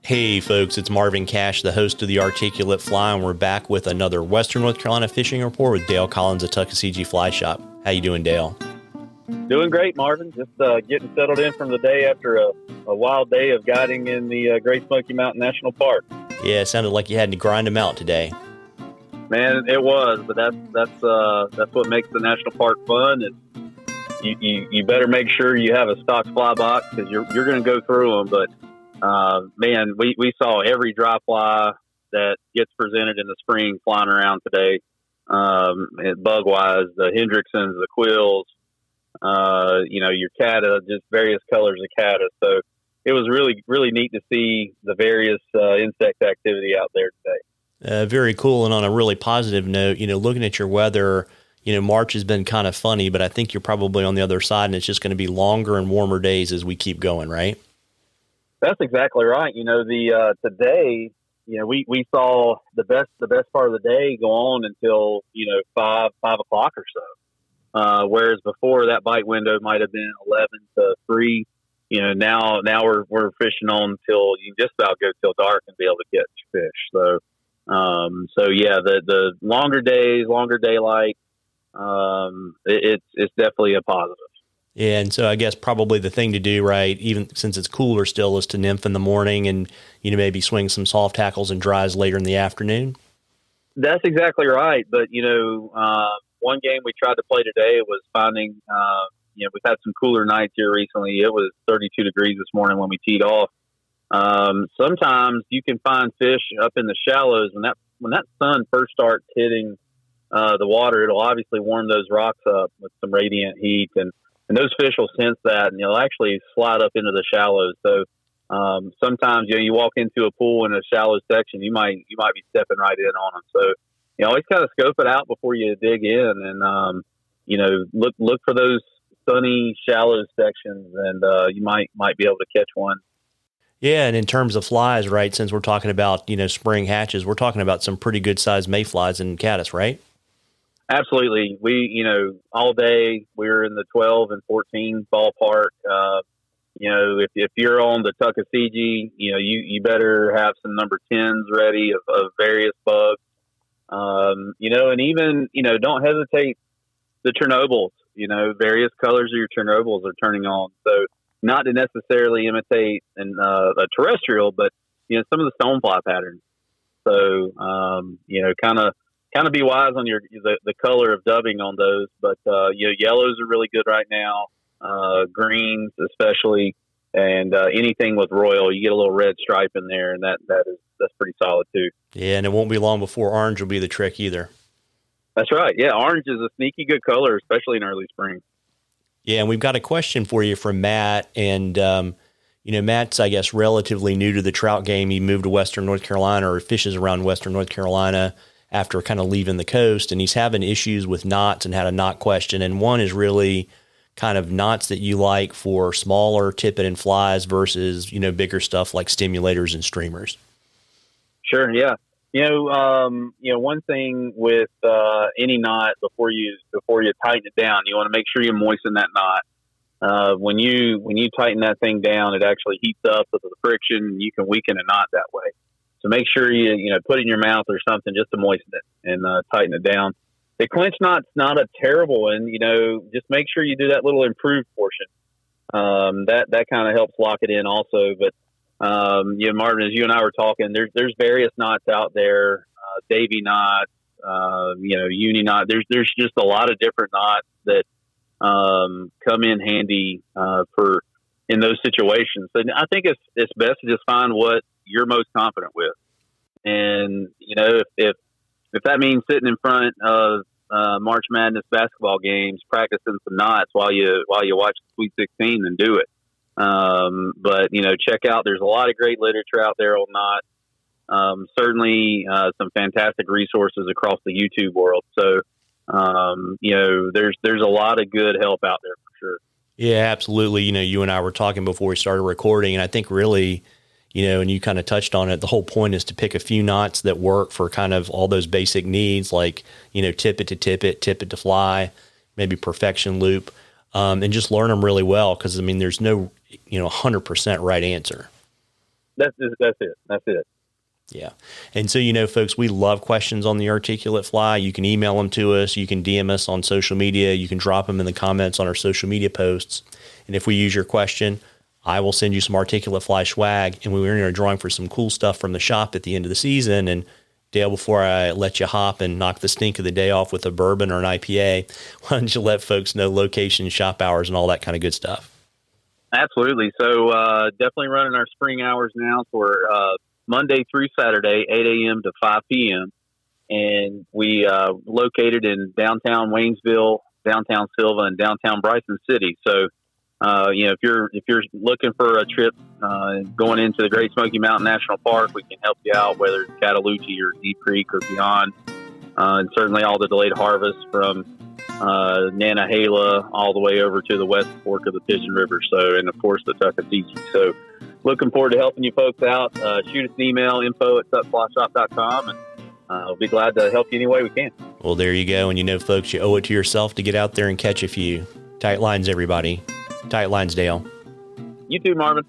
Hey folks, it's Marvin Cash, the host of the Articulate Fly, and we're back with another Western North Carolina fishing report with Dale Collins of Tuckaseegee Fly Shop. How you doing, Dale? Doing great, Marvin. Just getting settled in from the day after a wild day of guiding in the Great Smoky Mountain National Park. Yeah, it sounded like you had to grind them out today. Man, it was, but that's what makes the national park fun. Is you better make sure you have a stock fly box because you're going to go through them. But man, we saw every dry fly that gets presented in the spring flying around today. Bug wise, the Hendricksons, the quills, your cata, just various colors of cata. So it was really, really neat to see the various insect activity out there today. Very cool. And on a really positive note, looking at your weather, March has been kind of funny, but I think you're probably on the other side, and it's just going to be longer and warmer days as we keep going, right? That's exactly right. Today, we saw the best part of the day go on until 5 o'clock or so. Whereas before that bite window might have been 11 to 3. Now we're fishing on till you can just about go till dark and be able to catch fish. So the longer days, longer daylight, it's definitely a positive. Yeah, and so I guess probably the thing to do, right, even since it's cooler still, is to nymph in the morning and, maybe swing some soft tackles and dries later in the afternoon. That's exactly right. But, one game we tried to play today was finding, we've had some cooler nights here recently. It was 32 degrees this morning when we teed off. Sometimes you can find fish up in the shallows when that sun first starts hitting the water. It'll obviously warm those rocks up with some radiant heat, and those fish will sense that, and they'll actually slide up into the shallows. So sometimes you walk into a pool in a shallow section, you might be stepping right in on them. So always kind of scope it out before you dig in, and look for those sunny shallow sections, and you might be able to catch one. Yeah, and in terms of flies, right, since we're talking about, spring hatches, we're talking about some pretty good-sized mayflies and caddis, right? Absolutely. We, all day we're in the 12 and 14 ballpark. If you're on the Tuckaseegee, you better have some number 10s ready of various bugs. And even, don't hesitate the Chernobyls, various colors of your Chernobyls are turning on. So not to necessarily imitate a terrestrial, but, some of the stonefly patterns. So, kind of be wise on the color of dubbing on those, but yellows are really good right now, greens especially, and anything with royal, you get a little red stripe in there, and that's pretty solid too. Yeah, and it won't be long before orange will be the trick either. That's right. Yeah, orange is a sneaky good color, especially in early spring. Yeah, and we've got a question for you from Matt, and Matt's, I guess, relatively new to the trout game. He moved to Western North Carolina, or fishes around Western North Carolina after kind of leaving the coast, and he's having issues with knots and had a knot question. And one is really kind of knots that you like for smaller tippet and flies versus, bigger stuff like stimulators and streamers. Sure. Yeah. One thing with any knot before you tighten it down, you want to make sure you moisten that knot. When you tighten that thing down, it actually heats up with the friction, and you can weaken a knot that way. So make sure you put it in your mouth or something just to moisten it and tighten it down. The clinch knot's not a terrible one, just make sure you do that little improved portion. That kind of helps lock it in also. But, Marvin, as you and I were talking, there's various knots out there, Davy knots, uni knot. There's just a lot of different knots that come in handy for in those situations. So I think it's best to just find what you're most confident with. And, if that means sitting in front of March Madness basketball games, practicing some knots while you watch the Sweet 16, then do it. But, check out, there's a lot of great literature out there on knots. Certainly some fantastic resources across the YouTube world. So, there's a lot of good help out there for sure. Yeah, absolutely. You and I were talking before we started recording, and I think really, and you kind of touched on it, the whole point is to pick a few knots that work for kind of all those basic needs, like, tippet to tippet, tippet to fly, maybe perfection loop, and just learn them really well. Cause there's no, 100% right answer. That's it. That's it. Yeah. And so, folks, we love questions on the articulate fly. You can email them to us. You can DM us on social media. You can drop them in the comments on our social media posts. And if we use your question, I will send you some articulate fly swag. And we're in a drawing for some cool stuff from the shop at the end of the season. And Dale, before I let you hop and knock the stink of the day off with a bourbon or an IPA, why don't you let folks know location, shop hours, and all that kind of good stuff? Absolutely. So definitely running our spring hours now for Monday through Saturday, 8 a.m. to 5 p.m. And we located in downtown Waynesville, downtown Silva, and downtown Bryson City. So, if you're looking for a trip going into the Great Smoky Mountain National Park, we can help you out, whether it's Cataloochee or Deep Creek or beyond. And certainly all the delayed harvest from Nantahala all the way over to the west fork of the Pigeon River. So, and of course the Tuckaseegee. So, looking forward to helping you folks out. Shoot us an email, info@tuckflyshop.com, and we'll be glad to help you any way we can. Well, there you go. And folks, you owe it to yourself to get out there and catch a few. Tight lines, everybody. Tight lines, Dale. You too, Marvin.